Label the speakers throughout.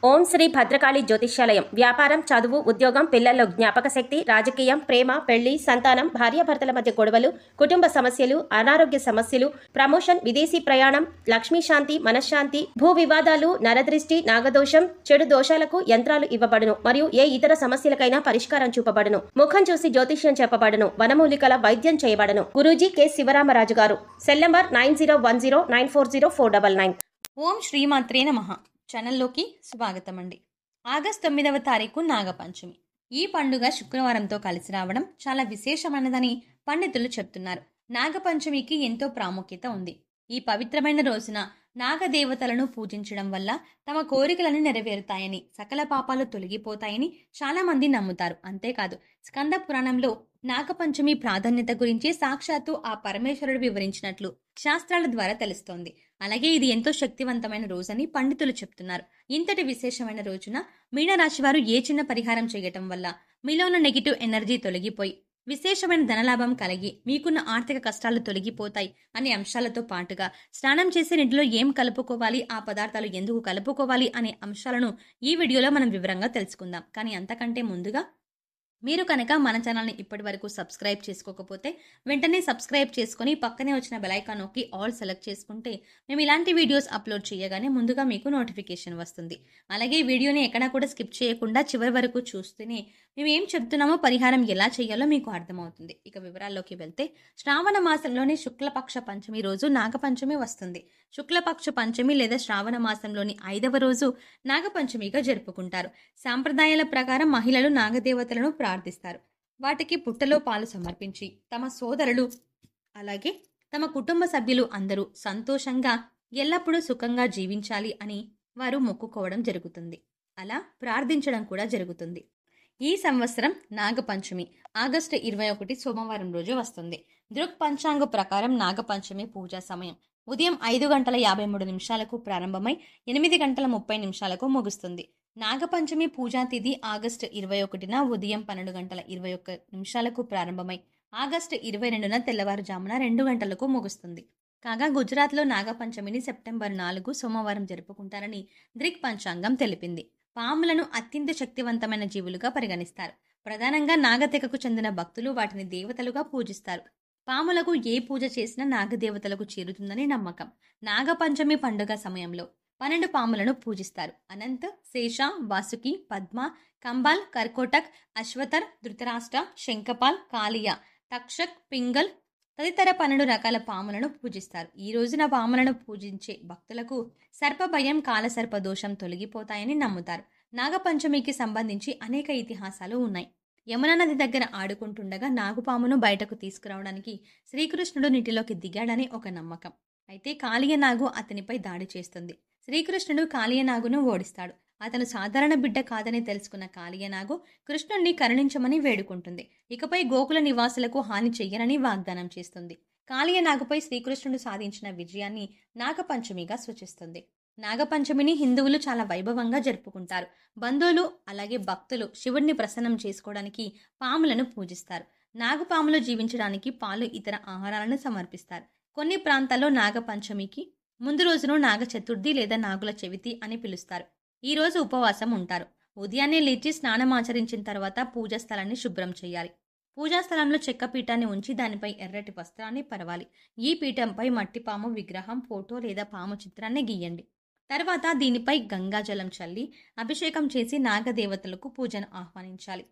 Speaker 1: ఓం శ్రీ భద్రకాళి జ్యోతిష్యాలయం. వ్యాపారం, చదువు, ఉద్యోగం, పిల్లల్లో జ్ఞాపక శక్తి, రాజకీయం, ప్రేమ, పెళ్లి, సంతానం, భార్యాభర్తల మధ్య గొడవలు, కుటుంబ సమస్యలు, అనారోగ్య సమస్యలు, ప్రమోషన్, విదేశీ ప్రయాణం, లక్ష్మీ శాంతి, మనశ్శాంతి, భూ వివాదాలు, నరదృష్టి, నాగదోషం, చెడు దోషాలకు యంత్రాలు ఇవ్వబడును మరియు ఏ ఇతర సమస్యలకైనా పరిష్కారం చూపబడును. ముఖం చూసి జ్యోతిష్యం చెప్పబడును. వనమూలికల వైద్యం చేయబడును. గురూజీ కె శివరామరాజు గారు. Cell number 9010940499.
Speaker 2: ఓం శ్రీమాత్రే నమః. ఛానల్లోకి స్వాగతం అండి. ఆగస్టు 9వ తారీఖు నాగపంచమి. ఈ పండుగ శుక్రవారంతో కలిసి రావడం చాలా విశేషమైనదని పండితులు చెప్తున్నారు. నాగపంచమికి ఎంతో ప్రాముఖ్యత ఉంది. ఈ పవిత్రమైన రోజున నాగదేవతలను పూజించడం వల్ల తమ కోరికలను నెరవేరుతాయని, సకల పాపాలు తొలగిపోతాయని చాలా మంది నమ్ముతారు. అంతేకాదు, స్కంద పురాణంలో నాగపంచమి ప్రాధాన్యత గురించి సాక్షాత్తు ఆ పరమేశ్వరుడు వివరించినట్లు శాస్త్రాల ద్వారా తెలుస్తోంది. అలాగే ఇది ఎంతో శక్తివంతమైన రోజని పండితులు చెప్తున్నారు. ఇంతటి విశేషమైన రోజున మీనరాశి వారు ఏ చిన్న పరిహారం చేయటం వల్ల మీలో ఉన్న నెగిటివ్ ఎనర్జీ తొలగిపోయి విశేషమైన ధనలాభం కలిగి మీకున్న ఆర్థిక కష్టాలు తొలగిపోతాయి అనే అంశాలతో పాటుగా స్నానం చేసే నీటిలో ఏం కలుపుకోవాలి, ఆ పదార్థాలు ఎందుకు కలుపుకోవాలి అనే అంశాలను ఈ వీడియోలో మనం వివరంగా తెలుసుకుందాం. కానీ అంతకంటే ముందుగా మీరు కనుక మన ఛానల్ని ఇప్పటి వరకు సబ్స్క్రైబ్ చేసుకోకపోతే వెంటనే సబ్స్క్రైబ్ చేసుకుని పక్కనే వచ్చిన బెల్ ఐకాన్ నొక్కి ఆల్ సెలెక్ట్ చేసుకుంటే మేము ఇలాంటి వీడియోస్ అప్లోడ్ చేయగానే ముందుగా మీకు నోటిఫికేషన్ వస్తుంది. అలాగే వీడియోని ఎక్కడా కూడా స్కిప్ చేయకుండా చివరి వరకు చూస్తేనే మేము ఏం చెప్తున్నామో పరిహారం ఎలా చేయాలో మీకు అర్థమవుతుంది. ఇక వివరాల్లోకి వెళ్తే, శ్రావణ మాసంలోని శుక్లపక్ష పంచమి రోజు నాగపంచమి వస్తుంది. శుక్లపక్ష పంచమి లేదా శ్రావణ మాసంలోని 5వ రోజు నాగపంచమిగా జరుపుకుంటారు. సాంప్రదాయాల ప్రకారం మహిళలు నాగదేవతలను ప్రార్థిస్తారు. వాటికి పుట్టలో పాలు సమర్పించి తమ సోదరులు అలాగే తమ కుటుంబ సభ్యులు అందరూ సంతోషంగా ఎల్లప్పుడూ సుఖంగా జీవించాలి అని వారు మొక్కుకోవడం జరుగుతుంది. అలా ప్రార్థించడం కూడా జరుగుతుంది. ఈ సంవత్సరం నాగపంచమి ఆగస్టు 21 సోమవారం రోజు వస్తుంది. దృక్ పంచాంగ ప్రకారం నాగపంచమి పూజా సమయం ఉదయం 5:53 ప్రారంభమై 8:30 ముగుస్తుంది. నాగపంచమి పూజా తిథి ఆగస్టు 21న ఉదయం 12:21 ప్రారంభమై ఆగస్టు 22న తెల్లవారుజామున 2 గంటలకు ముగుస్తుంది. కాగా గుజరాత్లో నాగపంచమిని సెప్టెంబర్ 4 సోమవారం జరుపుకుంటారని దృక్ పంచాంగం తెలిపింది. పాములను అత్యంత శక్తివంతమైన జీవులుగా పరిగణిస్తారు. ప్రధానంగా నాగతెగకు చెందిన భక్తులు వాటిని దేవతలుగా పూజిస్తారు. పాములకు ఏ పూజ చేసినా నాగదేవతలకు చేరుతుందని నమ్మకం. నాగపంచమి పండుగ సమయంలో 12 పాములను పూజిస్తారు. అనంత్, శేష, వాసుకి, పద్మ, కంబాల్, కర్కోటక్, అశ్వతర్, ధృతరాష్ట్ర, శంఖపాల్, కాళియ, తక్షక్, పింగల్ తదితర 12 రకాల పాములను పూజిస్తారు. ఈ రోజున పాములను పూజించే భక్తులకు సర్పభయం, కాలసర్ప దోషం తొలగిపోతాయని నమ్ముతారు. నాగపంచమికి సంబంధించి అనేక ఇతిహాసాలు ఉన్నాయి. యమునా నది దగ్గర ఆడుకుంటుండగా నాగుపామును బయటకు తీసుకురావడానికి శ్రీకృష్ణుడు నీటిలోకి దిగాడని ఒక నమ్మకం. అయితే కాళీయనాగు అతనిపై దాడి చేస్తుంది. శ్రీకృష్ణుడు కాళీయనాగును ఓడిస్తాడు. అతను సాధారణ బిడ్డ కాదని తెలుసుకున్న కాళీయనాగు కృష్ణుణ్ణి కరుణించమని వేడుకుంటుంది. ఇకపై గోకుల నివాసులకు హాని చెయ్యనని వాగ్దానం చేస్తుంది. కాళీయనాగుపై శ్రీకృష్ణుడు సాధించిన విజయాన్ని నాగపంచమిగా సూచిస్తుంది. నాగపంచమిని హిందువులు చాలా వైభవంగా జరుపుకుంటారు. బంధువులు అలాగే భక్తులు శివుడిని ప్రసన్నం చేసుకోవడానికి పాములను పూజిస్తారు. నాగుపాములు జీవించడానికి పాలు, ఇతర ఆహారాలను సమర్పిస్తారు. కొన్ని ప్రాంతాల్లో నాగపంచమికి ముందు రోజును నాగ చతుర్థి లేదా నాగుల చవితి అని పిలుస్తారు. ఈ రోజు ఉపవాసం ఉంటారు. ఉదయాన్నే లేచి స్నానమాచరించిన తర్వాత పూజా స్థలాన్ని శుభ్రం చేయాలి. పూజా స్థలంలో చెక్క పీఠాన్ని ఉంచి దానిపై ఎర్రటి వస్త్రాన్ని పరవాలి. ఈ పీఠంపై మట్టి పాము విగ్రహం, ఫోటో లేదా పాము చిత్రాన్ని గీయండి. తర్వాత దీనిపై గంగాజలం చల్లి అభిషేకం చేసి నాగదేవతలకు పూజను ఆహ్వానించాలి.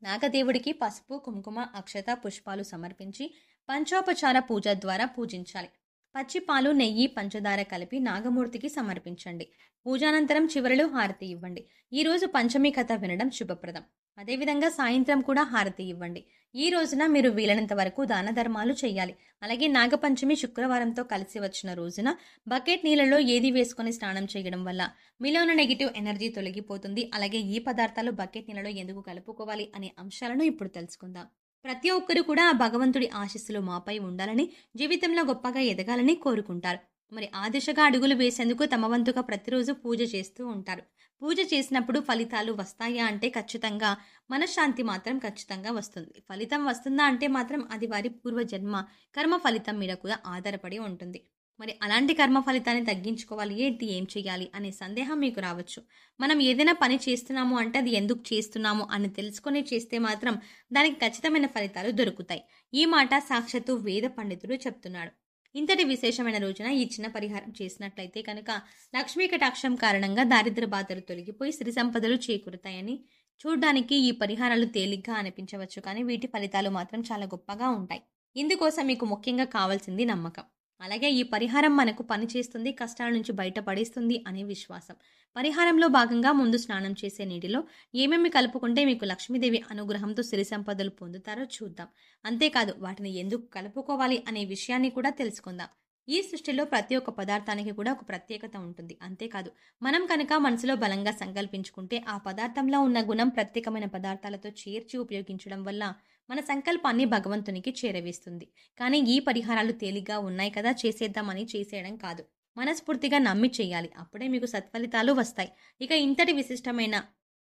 Speaker 2: నాగదేవుడికి పసుపు, కుంకుమ, అక్షత, పుష్పాలు సమర్పించి పంచోపచార పూజ ద్వారా పూజించాలి. పచ్చి పాలు, నెయ్యి, పంచదార కలిపి నాగమూర్తికి సమర్పించండి. పూజానంతరం చివరిలో హారతి ఇవ్వండి. ఈ రోజు పంచమి కథ వినడం శుభప్రదం. అదేవిధంగా సాయంత్రం కూడా హారతి ఇవ్వండి. ఈ రోజున మీరు వీలైనంత వరకు దాన ధర్మాలు చేయాలి. అలాగే నాగపంచమి శుక్రవారంతో కలిసి వచ్చిన రోజున బకెట్ నీళ్ళలో ఏది వేసుకొని స్నానం చేయడం వల్ల మీలో ఉన్న నెగిటివ్ ఎనర్జీ తొలగిపోతుంది. అలాగే ఈ పదార్థాలు బకెట్ నీళ్ళలో ఎందుకు కలుపుకోవాలి అనే అంశాలను ఇప్పుడు తెలుసుకుందాం. ప్రతి ఒక్కరు కూడా ఆ భగవంతుడి ఆశీస్సులు మాపై ఉండాలని, జీవితంలో గొప్పగా ఎదగాలని కోరుకుంటారు. మరి ఆ దిశగా అడుగులు వేసేందుకు తమ వంతుగా ప్రతిరోజు పూజ చేస్తూ ఉంటారు. పూజ చేసినప్పుడు ఫలితాలు వస్తాయా అంటే ఖచ్చితంగా మనశ్శాంతి మాత్రం ఖచ్చితంగా వస్తుంది. ఫలితం వస్తుందా అంటే మాత్రం అది వారి పూర్వజన్మ కర్మ ఫలితం మీద కూడా ఆధారపడి ఉంటుంది. మరి అలాంటి కర్మ ఫలితాన్ని తగ్గించుకోవాలి ఏంటి, ఏం చేయాలి అనే సందేహం మీకు రావచ్చు. మనం ఏదైనా పని చేస్తున్నాము అంటే అది ఎందుకు చేస్తున్నాము అని తెలుసుకొని చేస్తే మాత్రం దానికి ఖచ్చితమైన ఫలితాలు దొరుకుతాయి. ఈ మాట సాక్షాత్తు వేద పండితుడు చెప్తున్నాడు. ఇంతటి విశేషమైన రోజున ఈ చిన్న పరిహారం చేసినట్లయితే కనుక లక్ష్మీ కటాక్షం కారణంగా దారిద్ర్య బాధలు తొలగిపోయి సిరి సంపదలు చేకూరుతాయని. చూడ్డానికి ఈ పరిహారాలు తేలిగ్గా అనిపించవచ్చు, కానీ వీటి ఫలితాలు మాత్రం చాలా గొప్పగా ఉంటాయి. ఇందుకోసం మీకు ముఖ్యంగా కావాల్సింది నమ్మకం. అలాగే ఈ పరిహారం మనకు పని చేస్తుంది, కష్టాల నుంచి బయటపడేస్తుంది అనే విశ్వాసం. పరిహారంలో భాగంగా ముందు స్నానం చేసే నీటిలో ఏమేమి కలుపుకుంటే మీకు లక్ష్మీదేవి అనుగ్రహంతో సిరి సంపదలు పొందుతారో చూద్దాం. అంతేకాదు వాటిని ఎందుకు కలుపుకోవాలి అనే విషయాన్ని కూడా తెలుసుకుందాం. ఈ సృష్టిలో ప్రతి ఒక్క పదార్థానికి కూడా ఒక ప్రత్యేకత ఉంటుంది. అంతేకాదు మనం కనుక మనసులో బలంగా సంకల్పించుకుంటే ఆ పదార్థంలో ఉన్న గుణం ప్రత్యేకమైన పదార్థాలతో చేర్చి ఉపయోగించడం వల్ల మన సంకల్పాన్ని భగవంతునికి చేరవేస్తుంది. కానీ ఈ పరిహారాలు తేలిగ్గా ఉన్నాయి కదా చేసేద్దామని చేసేయడం కాదు, మనస్ఫూర్తిగా నమ్మి చేయాలి. అప్పుడే మీకు సత్ఫలితాలు వస్తాయి. ఇక ఇంతటి విశిష్టమైన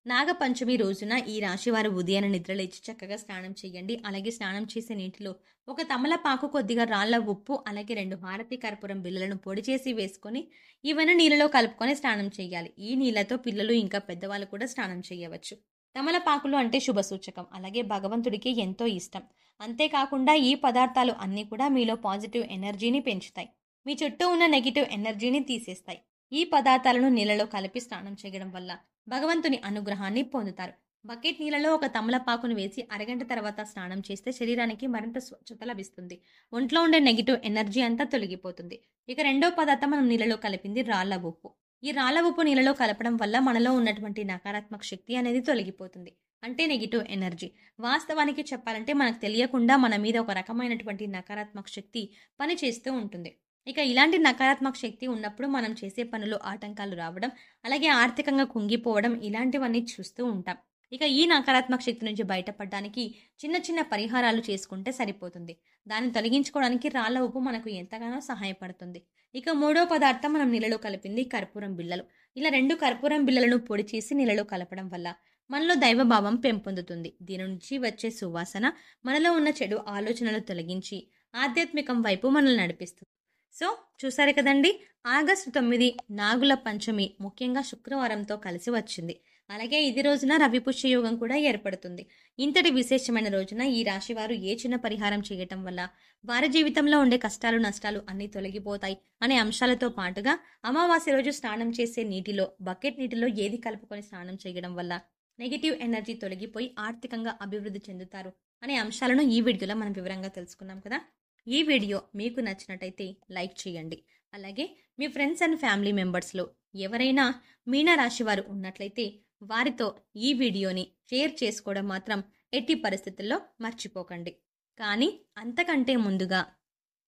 Speaker 2: నాగపంచమి రోజున ఈ రాశివారు ఉదయాన్నే నిద్రలేచి చక్కగా స్నానం చేయండి. అలాగే స్నానం చేసే నీటిలో ఒక తమలపాకు, కొద్దిగా రాళ్ల ఉప్పు, అలాగే 2 హారతి కర్పూరం బిళ్ళలను పొడి చేసి వేసుకొని ఇవన్నీ నీళ్ళలో కలుపుకొని స్నానం చేయాలి. ఈ నీళ్లతో పిల్లలు ఇంకా పెద్దవాళ్ళు కూడా స్నానం చేయవచ్చు. తమలపాకులు అంటే శుభ సూచకం, అలాగే భగవంతుడికి ఎంతో ఇష్టం. అంతేకాకుండా ఈ పదార్థాలు అన్నీ కూడా మీలో పాజిటివ్ ఎనర్జీని పెంచుతాయి, మీ చుట్టూ ఉన్న నెగిటివ్ ఎనర్జీని తీసేస్తాయి. ఈ పదార్థాలను నీళ్ళలో కలిపి స్నానం చేయడం వల్ల భగవంతుని అనుగ్రహాన్ని పొందుతారు. బకెట్ నీళ్ళలో ఒక తమలపాకును వేసి అరగంట తర్వాత స్నానం చేస్తే శరీరానికి మరింత స్వచ్ఛత లభిస్తుంది. ఒంట్లో ఉండే నెగిటివ్ ఎనర్జీ అంతా తొలగిపోతుంది. ఇక రెండో పదార్థం మనం నీళ్ళలో కలిపింది రాళ్ల ఉప్పు. ఈ రాళ్ల ఉప్పు నీళ్ళలో కలపడం వల్ల మనలో ఉన్నటువంటి నకారాత్మక శక్తి అనేది తొలగిపోతుంది, అంటే నెగిటివ్ ఎనర్జీ. వాస్తవానికి చెప్పాలంటే మనకు తెలియకుండా మన మీద ఒక రకమైనటువంటి నకారాత్మక శక్తి పనిచేస్తూ ఉంటుంది. ఇక ఇలాంటి నకారాత్మక శక్తి ఉన్నప్పుడు మనం చేసే పనులు ఆటంకాలు రావడం, అలాగే ఆర్థికంగా కుంగిపోవడం, ఇలాంటివన్నీ చూస్తూ ఉంటాం. ఇక ఈ నకారాత్మక శక్తి నుంచి బయటపడడానికి చిన్న చిన్న పరిహారాలు చేసుకుంటే సరిపోతుంది. దాన్ని తొలగించుకోవడానికి రాళ్ల ఉప్పు మనకు ఎంతగానో సహాయపడుతుంది. ఇక మూడో పదార్థం మనం నీళ్ళలో కలిపింది కర్పూరం బిళ్ళలు. ఇలా 2 కర్పూరం బిళ్ళలను పొడి చేసి నీళ్ళలో కలపడం వల్ల మనలో దైవభావం పెంపొందుతుంది. దీని నుంచి వచ్చే సువాసన మనలో ఉన్న చెడు ఆలోచనలు తొలగించి ఆధ్యాత్మికం వైపు మనల్ని నడిపిస్తుంది. సో చూసారు కదండి, ఆగస్టు 9 నాగుల పంచమి ముఖ్యంగా శుక్రవారంతో కలిసి వచ్చింది. అలాగే ఇది రోజున రవి పుష్య యోగం కూడా ఏర్పడుతుంది. ఇంతటి విశేషమైన రోజున ఈ రాశి వారు ఏ చిన్న పరిహారం చేయటం వల్ల వారి జీవితంలో ఉండే కష్టాలు నష్టాలు అన్నీ తొలగిపోతాయి అనే అంశాలతో పాటుగా అమావాస్య రోజు స్నానం చేసే నీటిలో బకెట్ నీటిలో ఏది కలుపుకొని స్నానం చేయడం వల్ల నెగిటివ్ ఎనర్జీ తొలగిపోయి ఆర్థికంగా అభివృద్ధి చెందుతారు అనే అంశాలను ఈ వీడియోలో మనం వివరంగా తెలుసుకున్నాం కదా. ఈ వీడియో మీకు నచ్చినట్టయితే లైక్ చేయండి. అలాగే మీ ఫ్రెండ్స్ అండ్ ఫ్యామిలీ మెంబర్స్లో ఎవరైనా మీనరాశి వారు ఉన్నట్లయితే వారితో ఈ వీడియోని షేర్ చేసుకోవడం మాత్రం ఎట్టి పరిస్థితుల్లో మర్చిపోకండి. కానీ అంతకంటే ముందుగా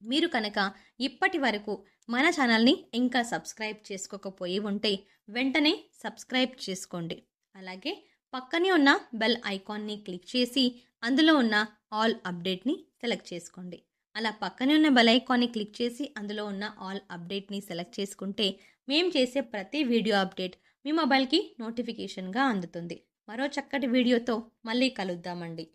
Speaker 2: మీరు కనుక ఇప్పటి వరకు మన ఛానల్ని ఇంకా సబ్స్క్రైబ్ చేసుకోకపోయి ఉంటే వెంటనే సబ్స్క్రైబ్ చేసుకోండి. అలాగే పక్కనే ఉన్న బెల్ ఐకాన్ని క్లిక్ చేసి అందులో ఉన్న ఆల్ అప్డేట్ని సెలెక్ట్ చేసుకోండి. అలా పక్కనే ఉన్న బెల్ ఐకాన్ని క్లిక్ చేసి అందులో ఉన్న ఆల్ అప్డేట్ని సెలెక్ట్ చేసుకుంటే మేము చేసే ప్రతి వీడియో అప్డేట్ మీ మొబైల్కి నోటిఫికేషన్గా అందుతుంది. మరో చక్కటి వీడియోతో మళ్ళీ కలుద్దామండి.